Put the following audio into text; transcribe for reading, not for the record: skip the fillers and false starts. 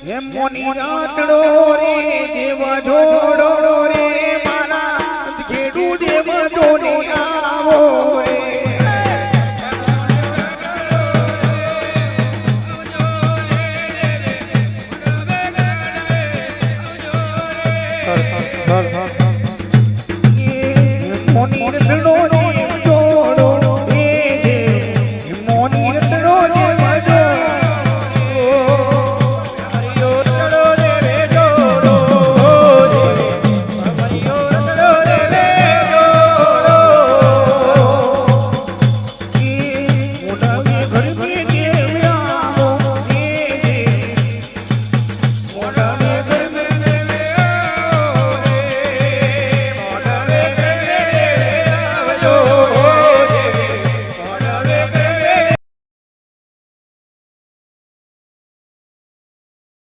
એમ મોની રાતડો રે દેવ જોડો રે મારા ખેડૂ દેવ જોડે આવો રે મોની રાતડો દેવ જોડો રે મોની રાતડો દેવ મોઢા